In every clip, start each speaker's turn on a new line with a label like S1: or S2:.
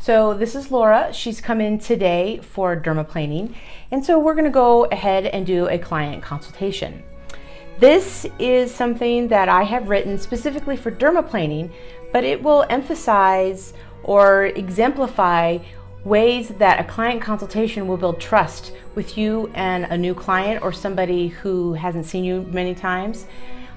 S1: So this is Laura. She's come in today for dermaplaning. And so we're gonna go ahead and do a client consultation. This is something that I have written specifically for dermaplaning, but it will emphasize or exemplify ways that a client consultation will build trust with you and a new client or somebody who hasn't seen you many times.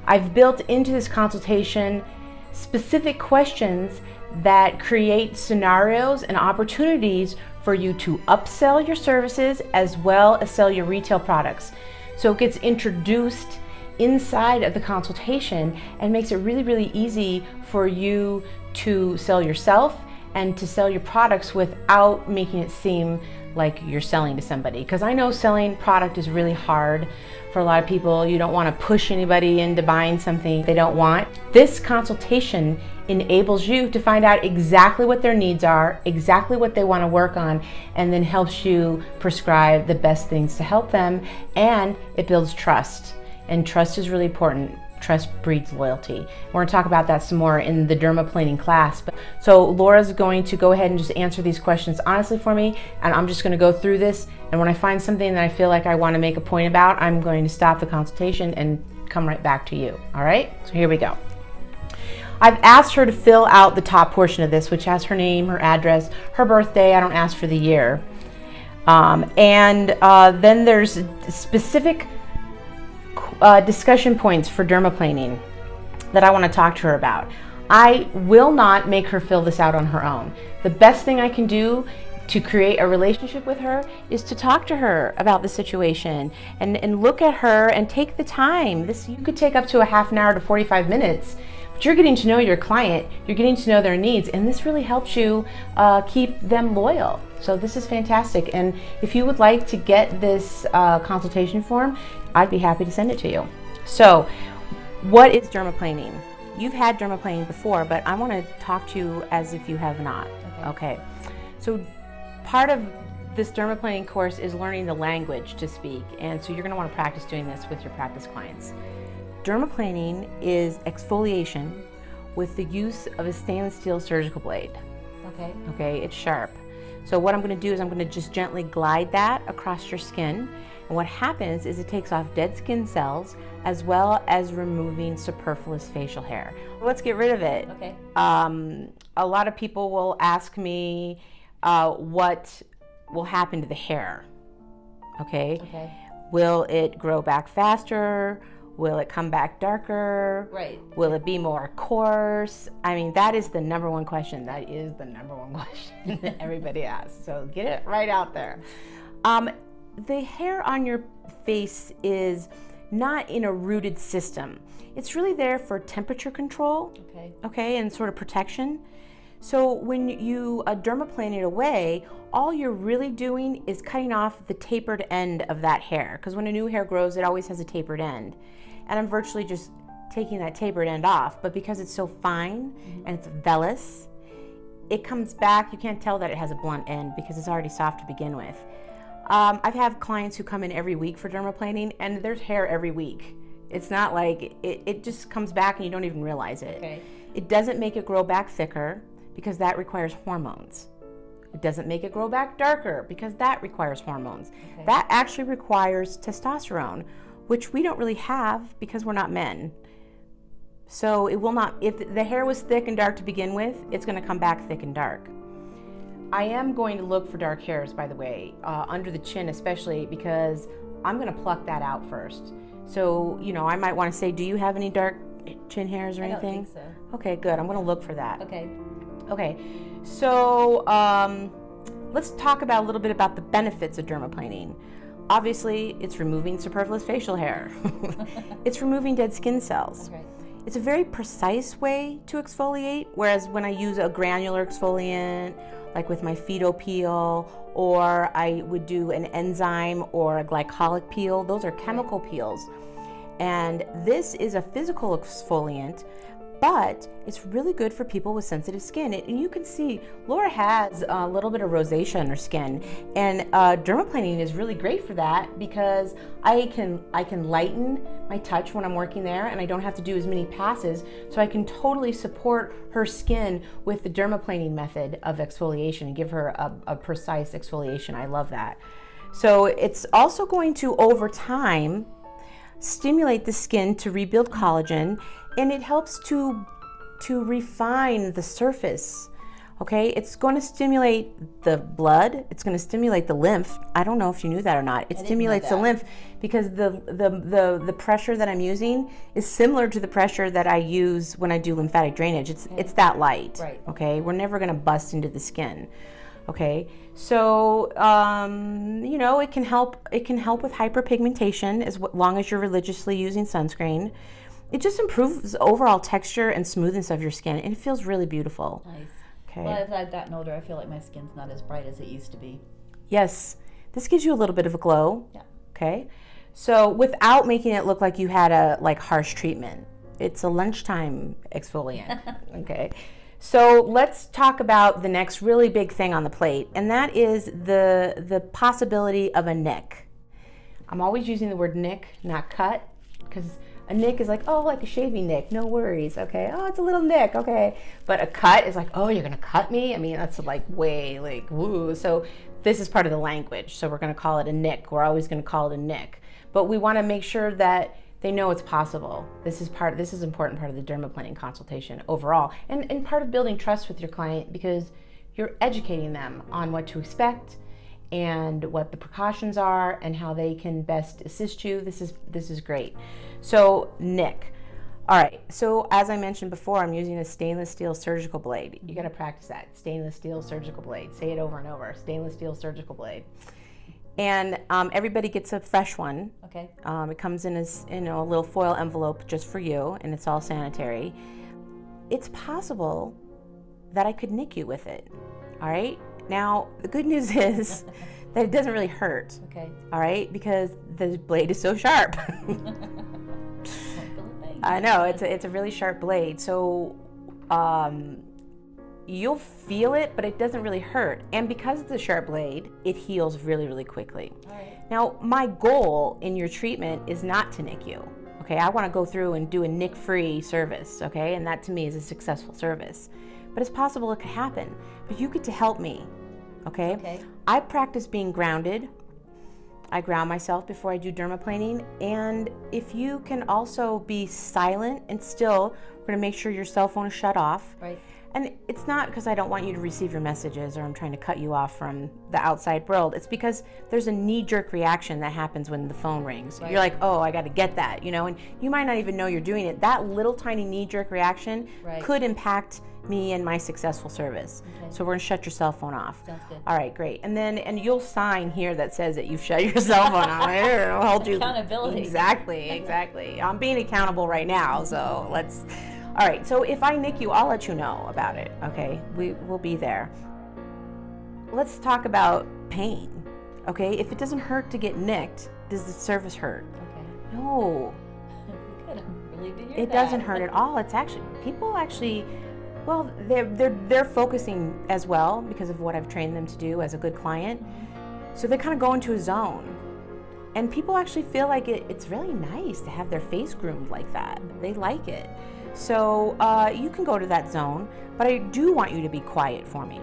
S1: I've built into this consultation specific questions that create scenarios and opportunities for you to upsell your services as well as sell your retail products. So it gets introduced inside of the consultation and makes it really, really easy for you to sell yourself and to sell your products without making it seem like you're selling to somebody. Because I know selling product is really hard for a lot of people. You don't want to push anybody into buying something they don't want. This consultation enables you to find out exactly what their needs are, exactly what they want to work on, and then helps you prescribe the best things to help them, and it builds trust. And trust is really important. Trust breeds loyalty. We're going to talk about that some more in the dermaplaning class. So Laura's going to go ahead and just answer these questions honestly for me, and I'm just going to go through this, and when I find something that I feel like I want to make a point about, I'm going to stop the consultation and come right back to you. All right, so here we go. I've asked her to fill out the top portion of this, which has her name, her address, her birthday. I don't ask for the year. Then there's specific discussion points for dermaplaning that I want to talk to her about. I will not make her fill this out on her own. The best thing I can do to create a relationship with her is to talk to her about the situation and look at her and take the time. You could take up to a half an hour to 45 minutes, but you're getting to know your client, you're getting to know their needs, and this really helps you keep them loyal. So this is fantastic. And if you would like to get this consultation form, I'd be happy to send it to you. So what is dermaplaning? You've had dermaplaning before, but I want to talk to you as if you have not. Okay. So part of this dermaplaning course is learning the language to speak, and so you're going to want to practice doing this with your practice clients. Dermaplaning is exfoliation with the use of a stainless steel surgical blade. Okay, it's sharp. So what I'm going to do is I'm going to just gently glide that across your skin. And what happens is it takes off dead skin cells as well as removing superfluous facial hair. Let's get rid of it.
S2: Okay.
S1: A lot of people will ask me what will happen to the hair. Okay. Will it grow back faster? Will it come back darker?
S2: Right.
S1: Will it be more coarse? I mean, that is the number one question. That is the number one question that everybody asks. So get it right out there. The hair on your face is not in a rooted system. It's really there for temperature control, okay, and sort of protection. So when you dermaplane it away, all you're really doing is cutting off the tapered end of that hair, because when a new hair grows, it always has a tapered end. And I'm virtually just taking that tapered end off, but because it's so fine and it's vellus, it comes back. You can't tell that it has a blunt end because it's already soft to begin with. I've had clients who come in every week for dermaplaning, and there's hair every week. It's not like it just comes back and you don't even realize it.
S2: Okay.
S1: It doesn't make it grow back thicker because that requires hormones. It doesn't make it grow back darker because that requires hormones.
S2: Okay.
S1: That actually requires testosterone, which we don't really have because we're not men. So it will not, if the hair was thick and dark to begin with, it's going to come back thick and dark. I am going to look for dark hairs, by the way, under the chin especially, because I'm going to pluck that out first. So, you know, I might want to say, do you have any dark chin hairs or anything?
S2: I don't think so.
S1: Okay, good. I'm going to look for that.
S2: Okay.
S1: So let's talk about a little bit about the benefits of dermaplaning. Obviously, it's removing superfluous facial hair. It's removing dead skin cells.
S2: Okay.
S1: It's a very precise way to exfoliate, whereas when I use a granular exfoliant, like with my Phyto peel, or I would do an enzyme or a glycolic peel, those are chemical peels. And this is a physical exfoliant, but it's really good for people with sensitive skin. And you can see Laura has a little bit of rosacea in her skin, and dermaplaning is really great for that because I can lighten my touch when I'm working there, and I don't have to do as many passes, so I can totally support her skin with the dermaplaning method of exfoliation and give her a precise exfoliation. I love that. So it's also going to, over time, stimulate the skin to rebuild collagen, and it helps to refine the surface. Okay, it's going to stimulate the blood, it's going to stimulate the lymph. I don't know if you knew that or not. It stimulates the lymph because the pressure that I'm using is similar to the pressure that I use when I do lymphatic drainage. It's that light. Right. Okay, we're never going to bust into the skin. Okay, so you know, it can help with hyperpigmentation as long as you're religiously using sunscreen. It just improves overall texture and smoothness of your skin, and it feels really beautiful.
S2: Nice.
S1: Okay.
S2: Well, as I've gotten older, I feel like my skin's not as bright as it used to be.
S1: Yes, this gives you a little bit of a glow.
S2: Yeah.
S1: Okay, so without making it look like you had a harsh treatment. It's a lunchtime exfoliant. Okay. So let's talk about the next really big thing on the plate, and that is the possibility of a nick. I'm always using the word nick, not cut, because a nick is like, oh, like a shaving nick, no worries, okay? Oh, it's a little nick, okay? But a cut is like, oh, you're gonna cut me? I mean, that's like way, like, woo. So this is part of the language, so we're gonna call it a nick. We're always gonna call it a nick. But we wanna make sure that they know it's possible. This is an important part of the dermaplaning consultation overall, and part of building trust with your client, because you're educating them on what to expect and what the precautions are and how they can best assist you. This is great. So nick. All right, so as I mentioned before, I'm using a stainless steel surgical blade. You gotta practice that, stainless steel surgical blade. Say it over and over, stainless steel surgical blade. And everybody gets a fresh one. Okay. It comes in a little foil envelope just for you, and it's all sanitary. It's possible that I could nick you with it. All right. Now the good news is that it doesn't really hurt. Okay. All right, because the blade is so sharp. I know it's a really sharp blade. So you'll feel it, but it doesn't really hurt. And because it's a sharp blade, it heals really, really quickly. All right. Now, my goal in your treatment is not to nick you. Okay, I want to go through and do a nick-free service. Okay, and that to me is a successful service. But it's possible it could happen. But you get to help me. Okay. Okay. I practice being grounded. I ground myself before I do dermaplaning. And if you can also be silent and still, we're going to make sure your cell phone is shut off. Right. And it's not because I don't want you to receive your messages or I'm trying to cut you off from the outside world. It's because there's a knee-jerk reaction that happens when the phone rings. Right. You're like, oh, I got to get that, you know, and you might not even know you're doing it. That little tiny knee-jerk reaction could impact me and my successful service. Okay. So we're going to shut your cell phone off. Sounds good. All right, great. And you'll sign here that says that you've shut your cell phone off. I'll hold you. Accountability. Exactly. I'm being accountable right now, so let's... All right, so if I nick you, I'll let you know about it, okay? We'll be there. Let's talk about pain, okay? If it doesn't hurt to get nicked, does the service hurt? Okay. No. Good, I'm relieved to hear that. It doesn't hurt at all. It's actually, people actually, well, they're focusing as well because of what I've trained them to do as a good client. So they kind of go into a zone. And people actually feel like it's really nice to have their face groomed like that. They like it. So you can go to that zone, but I do want you to be quiet for me.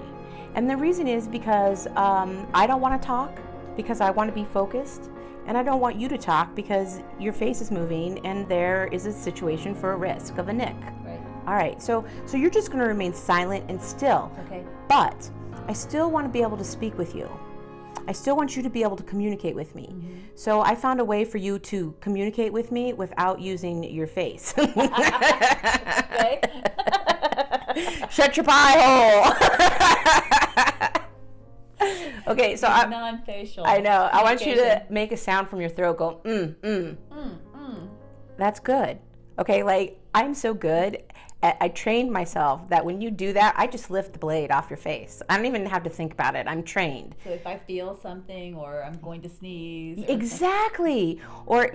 S1: And the reason is because I don't want to talk, because I want to be focused, and I don't want you to talk because your face is moving and there is a situation for a risk of a nick. Right. All right, so you're just going to remain silent and still. Okay. But I still want to be able to speak with you. I still want you to be able to communicate with me. Mm-hmm. So I found a way for you to communicate with me without using your face. Okay. Shut your pie hole. Okay, so I'm non-facial. I know. I want you to make a sound from your throat. Go That's good. Okay, like I'm so good I trained myself that when you do that, I just lift the blade off your face. I don't even have to think about it. I'm trained.
S2: So if I feel something or I'm going to sneeze.
S1: Exactly. Or,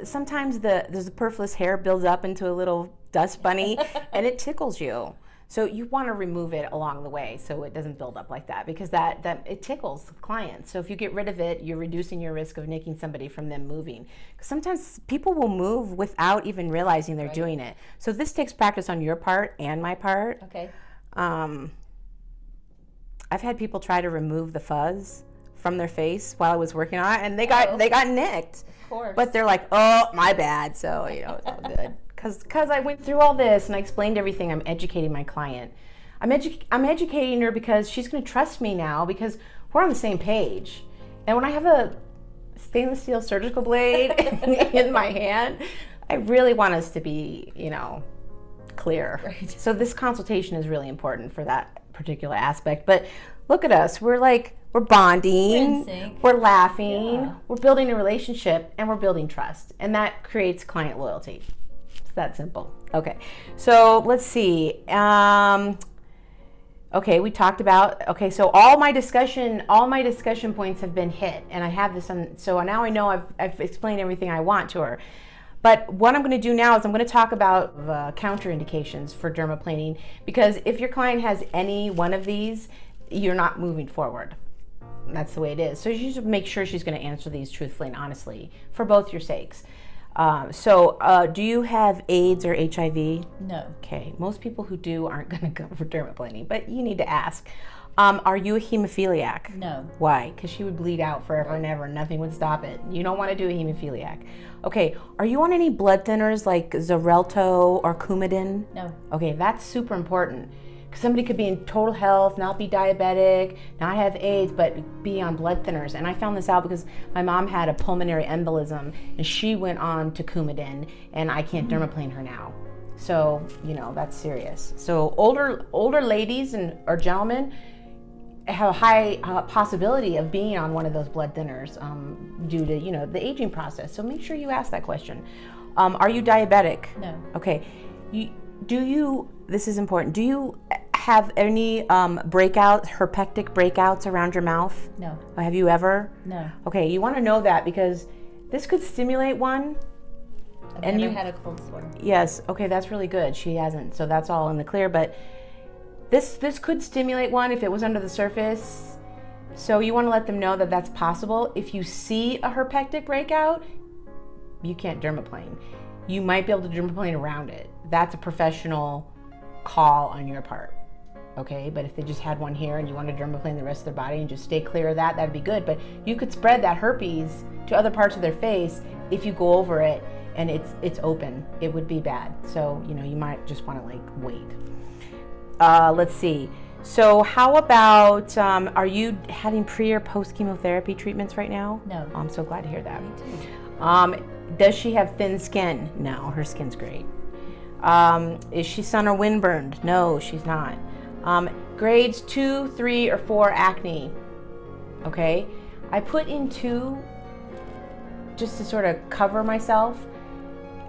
S1: sometimes the superfluous hair builds up into a little dust bunny and it tickles you. So you want to remove it along the way so it doesn't build up like that, because that it tickles clients. So if you get rid of it, you're reducing your risk of nicking somebody from them moving. Because sometimes people will move without even realizing they're doing it. So this takes practice on your part and my part.
S2: Okay.
S1: I've had people try to remove the fuzz from their face while I was working on it, and they got nicked.
S2: Of course.
S1: But they're like, oh, my bad. So, it's all good. Because I went through all this and I explained everything. I'm educating my client. I'm educating her because she's going to trust me now, because we're on the same page. And when I have a stainless steel surgical blade in my hand, I really want us to be, clear.
S2: Right.
S1: So this consultation is really important for that particular aspect. But look at us. We're bonding, we're laughing, we're building a relationship, and we're building trust. And that creates client loyalty. It's that simple. Okay, so let's see. Okay, we talked about, so all my discussion points have been hit, and I have this on, so now I know I've explained everything I want to her. But what I'm going to do now is I'm going to talk about counterindications for dermaplaning, because if your client has any one of these, you're not moving forward. That's the way it is. So you should make sure she's going to answer these truthfully and honestly for both your sakes. Do you have AIDS or HIV?
S2: No.
S1: Okay, most people who do aren't going to go for dermaplaning, but you need to ask. Are you a hemophiliac?
S2: No.
S1: Why? Because she would bleed out forever and ever. Nothing would stop it. You don't want to do a hemophiliac. Okay, are you on any blood thinners like Xarelto or Coumadin?
S2: No.
S1: Okay, that's super important. Because somebody could be in total health, not be diabetic, not have AIDS, but be on blood thinners. And I found this out because my mom had a pulmonary embolism, and she went on to Coumadin, and I can't dermaplane her now. So, that's serious. So older ladies or gentlemen have a high possibility of being on one of those blood thinners due to, the aging process. So make sure you ask that question. Are you diabetic?
S2: No.
S1: Okay. This is important, do you have any herpectic breakouts around your mouth?
S2: No.
S1: Have you ever?
S2: No.
S1: Okay, you want to know that because this could stimulate one.
S2: I've never had a cold sore.
S1: Yes, okay, that's really good. She hasn't, so that's all in the clear, but this could stimulate one if it was under the surface. So you want to let them know that that's possible. If you see a herpectic breakout, you can't dermaplane. You might be able to dermaplane around it. That's a professional call on your part, okay? But if they just had one here and you want to dermaplane the rest of their body and just stay clear of that, that'd be good. But you could spread that herpes to other parts of their face if you go over it and it's open. It would be bad. So, you might just want to wait. Let's see. So how about, are you having pre or post chemotherapy treatments right now?
S2: No.
S1: Oh, I'm so glad to hear that.
S2: Me too.
S1: Does she have thin skin? No, her skin's great. Is she sun or windburned? No, she's not. Grades 2, 3, or 4 acne. Okay, I put in 2 just to sort of cover myself.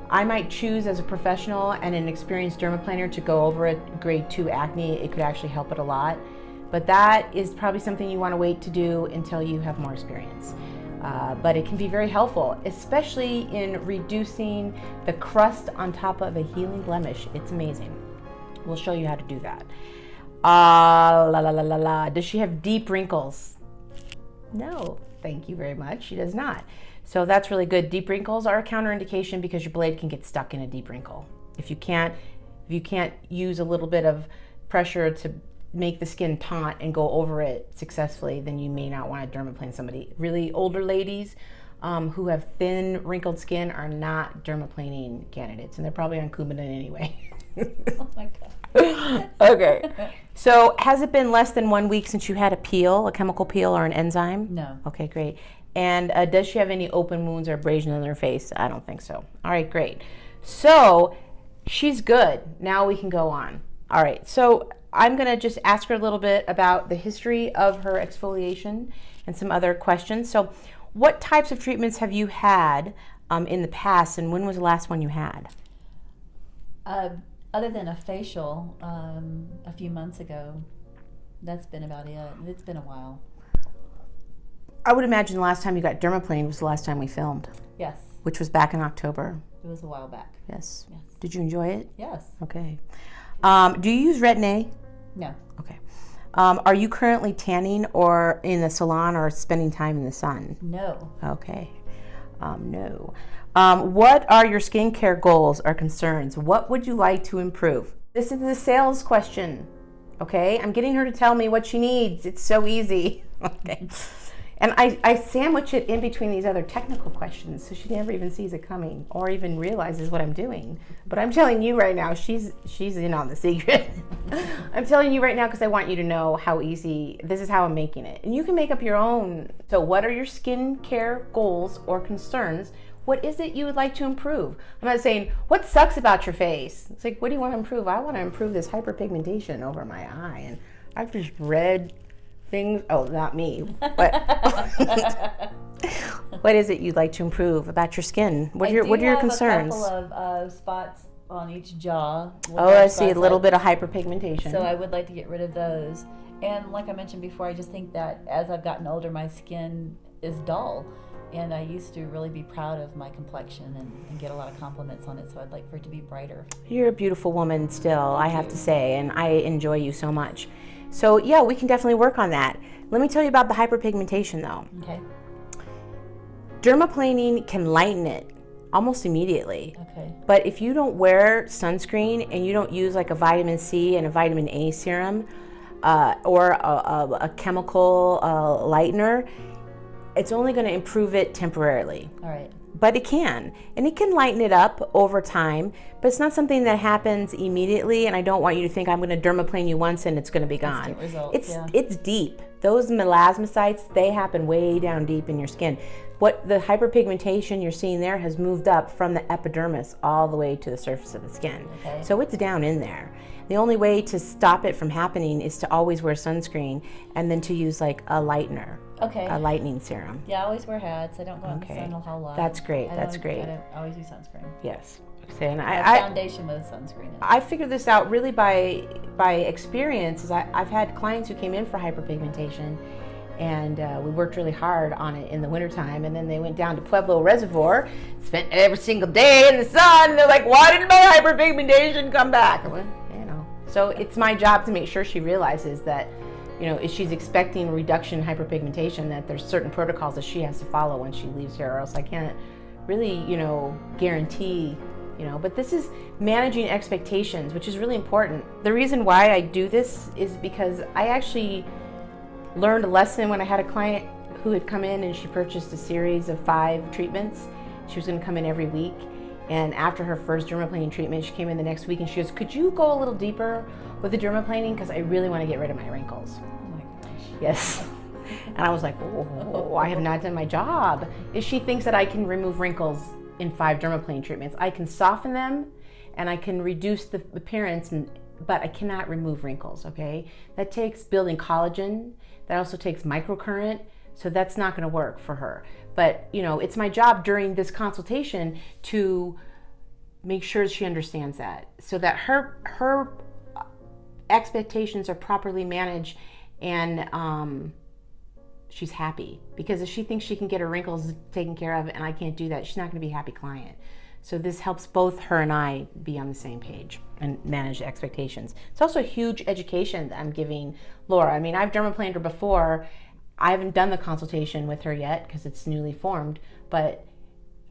S1: I might choose as a professional and an experienced dermaplaner to go over it. Grade 2 acne, it could actually help it a lot. But that is probably something you want to wait to do until you have more experience. But it can be very helpful, especially in reducing the crust on top of a healing blemish. It's amazing. We'll show you how to do that. Does she have deep wrinkles? No, thank you very much. She does not. So that's really good. Deep wrinkles are a counterindication because your blade can get stuck in a deep wrinkle. If you can't use a little bit of pressure to make the skin taut and go over it successfully, then you may not want to dermaplane somebody. Really older ladies who have thin wrinkled skin are not dermaplaning candidates, and they're probably on Coumadin anyway.
S2: Oh my God.
S1: Okay. So has it been less than 1 week since you had a peel, a chemical peel or an enzyme?
S2: No.
S1: Okay, great. And does she have any open wounds or abrasion on her face? I don't think so. All right, great. So she's good. Now we can go on. All right, so I'm going to just ask her a little bit about the history of her exfoliation and some other questions. So what types of treatments have you had in the past, and when was the last one you had?
S2: Other than a facial a few months ago, that's been about it. It's been a while.
S1: I would imagine the last time you got dermaplaning was the last time we filmed,
S2: Yes,
S1: which was back in October.
S2: it was a while back.
S1: Yes.
S2: Yes.
S1: Did you enjoy it?
S2: Yes.
S1: Okay. Do you use Retin-A?
S2: No.
S1: Okay. Are you currently tanning or in the salon or spending time in the sun?
S2: No.
S1: Okay. No. What are your skincare goals or concerns? What would you like to improve? This is the sales question. Okay. I'm getting her to tell me what she needs. It's so easy. Okay. And I sandwich it in between these other technical questions, so she never even sees it coming or even realizes what I'm doing. But I'm telling you right now, she's in on the secret. I'm telling you right now because I want you to know how easy, this is how I'm making it. And you can make up your own. So what are your skincare goals or concerns? What is it you would like to improve? I'm not saying, what sucks about your face? It's like, what do you want to improve? I want to improve this hyperpigmentation over my eye. And I've just read things, oh, not me, but what is it you'd like to improve about your skin? What are your concerns?
S2: I do have a couple of spots on each jaw.
S1: Oh, I see a little bit of hyperpigmentation.
S2: So I would like to get rid of those. And like I mentioned before, I just think that as I've gotten older, my skin is dull. And I used to really be proud of my complexion and get a lot of compliments on it. So I'd like for it to be brighter.
S1: You're a beautiful woman still, I have to say, and I enjoy you so much. So yeah, we can definitely work on that. Let me tell you about the hyperpigmentation though.
S2: Okay.
S1: Dermaplaning can lighten it almost immediately.
S2: Okay.
S1: But if you don't wear sunscreen and you don't use like a vitamin C and a vitamin A serum or a chemical lightener, it's only going to improve it temporarily.
S2: All right.
S1: But it can, and it can lighten it up over time, but it's not something that happens immediately, and I don't want you to think I'm going to dermaplane you once and it's going to be gone.
S2: Instant results,
S1: It's deep. Those melasmocytes, they happen way down deep in your skin. What the hyperpigmentation you're seeing there has moved up from the epidermis all the way to the surface of the skin.
S2: Okay.
S1: So it's down in there. The only way to stop it from happening is to always wear sunscreen and then to use like a lightener.
S2: Okay.
S1: A lightening serum.
S2: Yeah, I always wear hats. I don't go in the sun a whole lot.
S1: That's great.
S2: I don't always use sunscreen.
S1: Yes. And
S2: foundation with sunscreen.
S1: I figured this out really by experience. I've had clients who came in for hyperpigmentation, and we worked really hard on it in the wintertime, and then they went down to Pueblo Reservoir, spent every single day in the sun, and they're like, why did my hyperpigmentation come back? Well, so it's my job to make sure she realizes that, if she's expecting a reduction in hyperpigmentation, that there's certain protocols that she has to follow when she leaves here, or else I can't really, guarantee, but this is managing expectations, which is really important. The reason why I do this is because I actually learned a lesson when I had a client who had come in and she purchased a series of 5 treatments. She was going to come in every week. And after her first dermaplaning treatment, she came in the next week and she goes, could you go a little deeper with the dermaplaning? Because I really want to get rid of my wrinkles.
S2: Oh my gosh.
S1: Yes. And I was like, oh, I have not done my job. If she thinks that I can remove wrinkles in 5 dermaplaning treatments, I can soften them and I can reduce the appearance, but I cannot remove wrinkles, okay? That takes building collagen. That also takes microcurrent. So that's not going to work for her. But, it's my job during this consultation to make sure she understands that so that her expectations are properly managed and she's happy. Because if she thinks she can get her wrinkles taken care of and I can't do that, she's not going to be a happy client. So this helps both her and I be on the same page and manage expectations. It's also a huge education that I'm giving Laura. I mean, I've dermaplaned her before. I haven't done the consultation with her yet because it's newly formed, but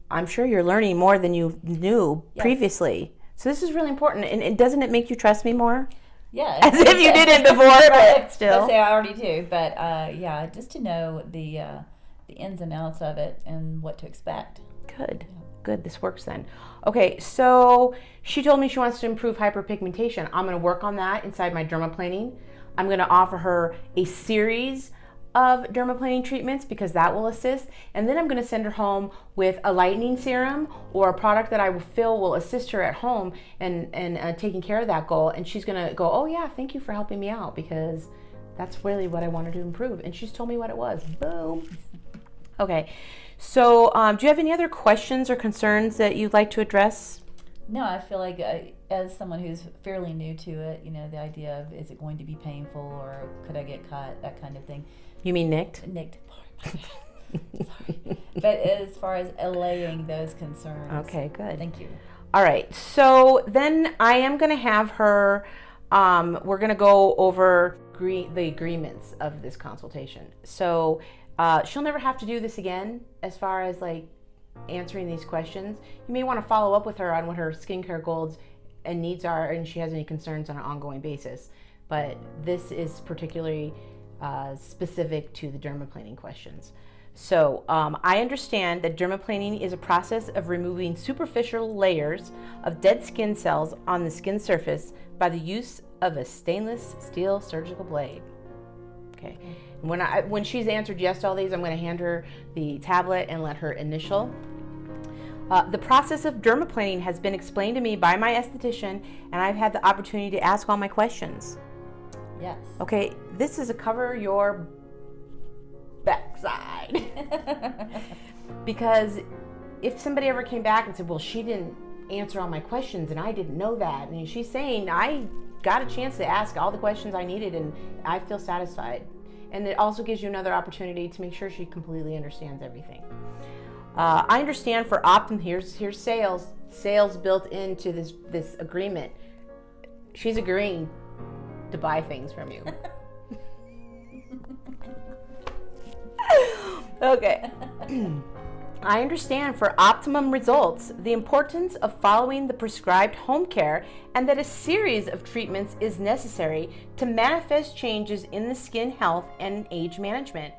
S1: I'm sure you're learning more than you knew previously. So this is really important. And doesn't it make you trust me more?
S2: Yeah.
S1: As if you didn't before, but still.
S2: I'd say I already do, but just to know the ins and outs of it and what to expect.
S1: Good. Yeah. Good, this works then. Okay, so she told me she wants to improve hyperpigmentation. I'm going to work on that inside my dermaplaning. I'm going to offer her a series of dermaplaning treatments because that will assist, and then I'm going to send her home with a lightening serum or a product that I feel will assist her at home and taking care of that goal, and she's going to go, oh yeah, thank you for helping me out because that's really what I wanted to improve, and she's told me what it was. Boom. Okay, so do you have any other questions or concerns that you'd like to address?
S2: No, I feel like as someone who's fairly new to it, the idea of is it going to be painful or could I get cut, that kind of thing.
S1: You mean nicked?
S2: Nicked. Sorry. But as far as allaying those concerns.
S1: Okay, good.
S2: Thank you.
S1: All right, so then I am going to have her, we're going to go over the agreements of this consultation. So she'll never have to do this again as far as like answering these questions. You may want to follow up with her on what her skincare goals and needs are and she has any concerns on an ongoing basis. But this is particularly specific to the dermaplaning questions. So I understand that dermaplaning is a process of removing superficial layers of dead skin cells on the skin surface by the use of a stainless steel surgical blade. Okay. When she's answered yes to all these, I'm going to hand her the tablet and let her initial. The process of dermaplaning has been explained to me by my esthetician, and I've had the opportunity to ask all my questions.
S2: Yes.
S1: Okay, this is a cover your backside. Because if somebody ever came back and said, well, she didn't answer all my questions and I didn't know that, and she's saying I got a chance to ask all the questions I needed and I feel satisfied. And it also gives you another opportunity to make sure she completely understands everything. I understand for here's sales built into this agreement. She's agreeing to buy things from you. Okay. I understand for optimum results the importance of following the prescribed home care and that a series of treatments is necessary to manifest changes in the skin health and age management.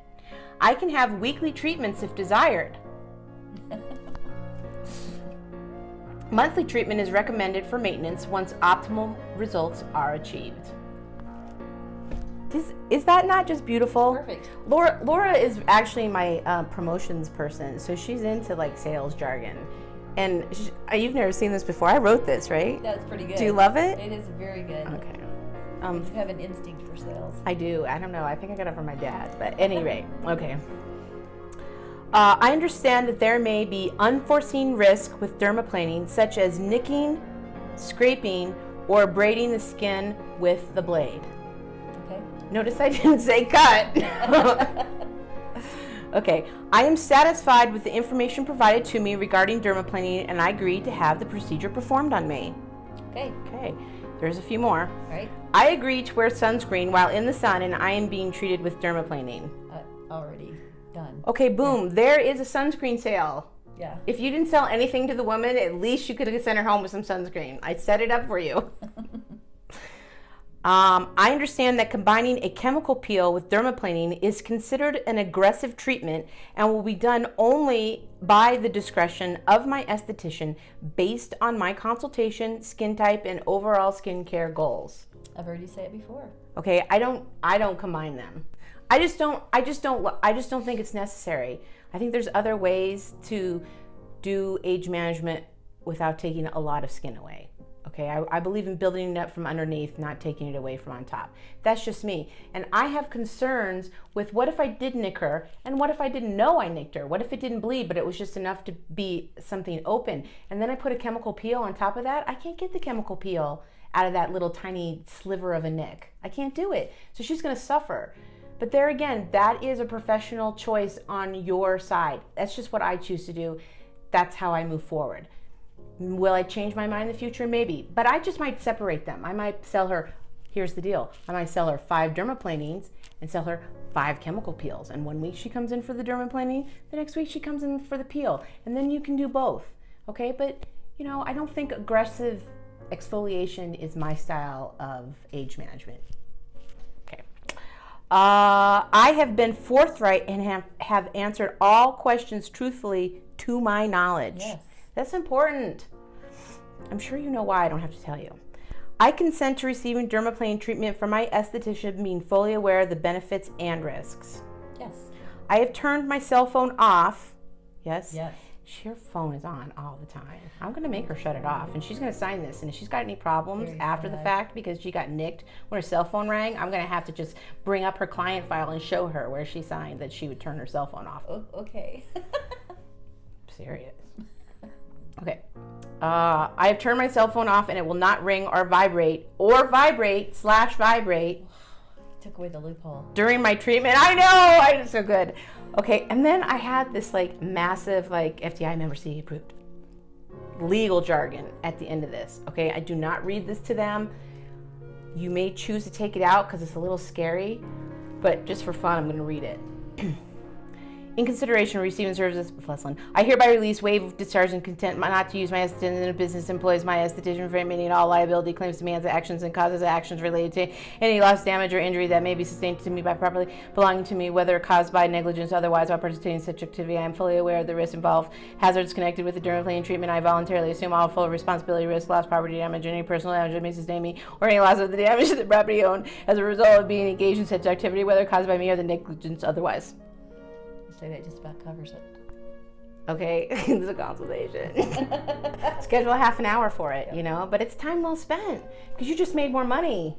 S1: I can have weekly treatments if desired. Monthly treatment is recommended for maintenance once optimal results are achieved. Is that not just beautiful?
S2: Perfect.
S1: Laura is actually my promotions person, so she's into like sales jargon. And you've never seen this before. I wrote this, right?
S2: That's pretty good.
S1: Do you love it?
S2: It is very good.
S1: Okay.
S2: You have an instinct for sales.
S1: I do. I don't know. I think I got it from my dad. But at any rate, okay. I understand that there may be unforeseen risk with dermaplaning, such as nicking, scraping, or braiding the skin with the blade.
S2: Okay.
S1: Notice I didn't say cut. Okay. I am satisfied with the information provided to me regarding dermaplaning, and I agreed to have the procedure performed on me.
S2: Okay.
S1: Okay. There's a few more.
S2: All right.
S1: I agreed to wear sunscreen while in the sun, and I am being treated with dermaplaning.
S2: Already done.
S1: Okay, boom. Yeah. There is a sunscreen sale.
S2: Yeah.
S1: If you didn't sell anything to the woman, at least you could have sent her home with some sunscreen. I set it up for you. I understand that combining a chemical peel with dermaplaning is considered an aggressive treatment and will be done only by the discretion of my esthetician based on my consultation, skin type, and overall skincare goals.
S2: I've heard you say it before.
S1: Okay, I don't combine them. I just don't think it's necessary. I think there's other ways to do age management without taking a lot of skin away. Okay, I believe in building it up from underneath, not taking it away from on top. That's just me. And I have concerns with what if I did nick her, and what if I didn't know I nicked her? What if it didn't bleed, but it was just enough to be something open? And then I put a chemical peel on top of that. I can't get the chemical peel out of that little tiny sliver of a nick. I can't do it. So she's gonna suffer. But there again, that is a professional choice on your side. That's just what I choose to do. That's how I move forward. Will I change my mind in the future? Maybe. But I just might separate them. I might sell her, here's the deal, I might sell her 5 dermaplanings and sell her 5 chemical peels. And 1 week she comes in for the dermaplaning, the next week she comes in for the peel. And then you can do both. Okay? But, I don't think aggressive exfoliation is my style of age management. Okay. I have been forthright and have answered all questions truthfully to my knowledge.
S2: Yes.
S1: That's important. I'm sure you know why. I don't have to tell you. I consent to receiving dermaplaning treatment from my esthetician, being fully aware of the benefits and risks.
S2: Yes.
S1: I have turned my cell phone off. Yes?
S2: Yes.
S1: Her phone is on all the time. I'm going to make her shut it off, and she's going to sign this. And if she's got any problems after the fact because she got nicked when her cell phone rang, I'm going to have to just bring up her client file and show her where she signed that she would turn her cell phone off.
S2: Okay.
S1: Serious. Okay. I have turned my cell phone off and it will not ring or vibrate /vibrate
S2: Took away the loophole.
S1: during my treatment. I know, I did so good. Okay, and then I had this like massive like FDI member C approved legal jargon at the end of this. Okay, I do not read this to them. You may choose to take it out because it's a little scary, but just for fun, I'm going to read it. In consideration of receiving services, I hereby release, waive, discharge, and consent not to use my esthetician in a business employs my esthetician for admitting all liability claims, demands, actions, and causes of actions related to any loss, damage, or injury that may be sustained to me by properly belonging to me, whether caused by negligence or otherwise, while participating in such activity. I am fully aware of the risks involved, hazards connected with the dermaplaning treatment. I voluntarily assume all full responsibility, risk, loss, property damage, any personal damage that may sustain me, or any loss of the damage to the property owned as a result of being engaged in such activity, whether caused by me or the negligence otherwise.
S2: Say that just about covers it.
S1: Okay, it's a consultation. Schedule half an hour for it, you know, but it's time well spent because you just made more money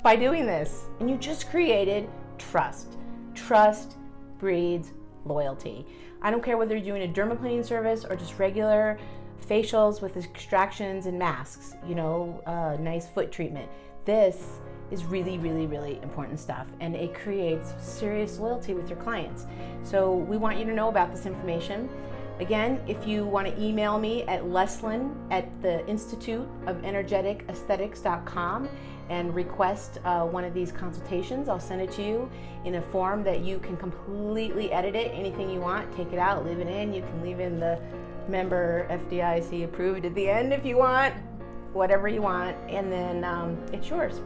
S1: by doing this and you just created trust. Trust breeds loyalty. I don't care whether you're doing a dermaplaning service or just regular facials with extractions and masks, you know, nice foot treatment. This is really, really, really important stuff, and it creates serious loyalty with your clients. So we want you to know about this information. Again, if you want to email me at leslin@the-institute-of-energetic-aesthetics.com and request one of these consultations, I'll send it to you in a form that you can completely edit it. Anything you want, take it out, leave it in. You can leave in the member FDIC approved at the end if you want, whatever you want, and then it's yours.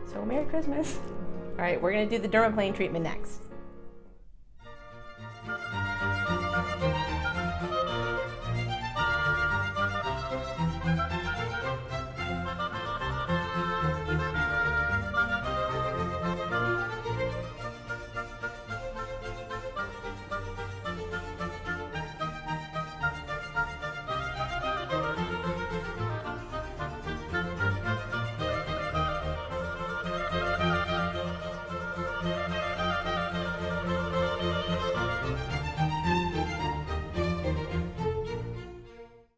S1: So Merry Christmas. All right, we're gonna do the dermaplane treatment next.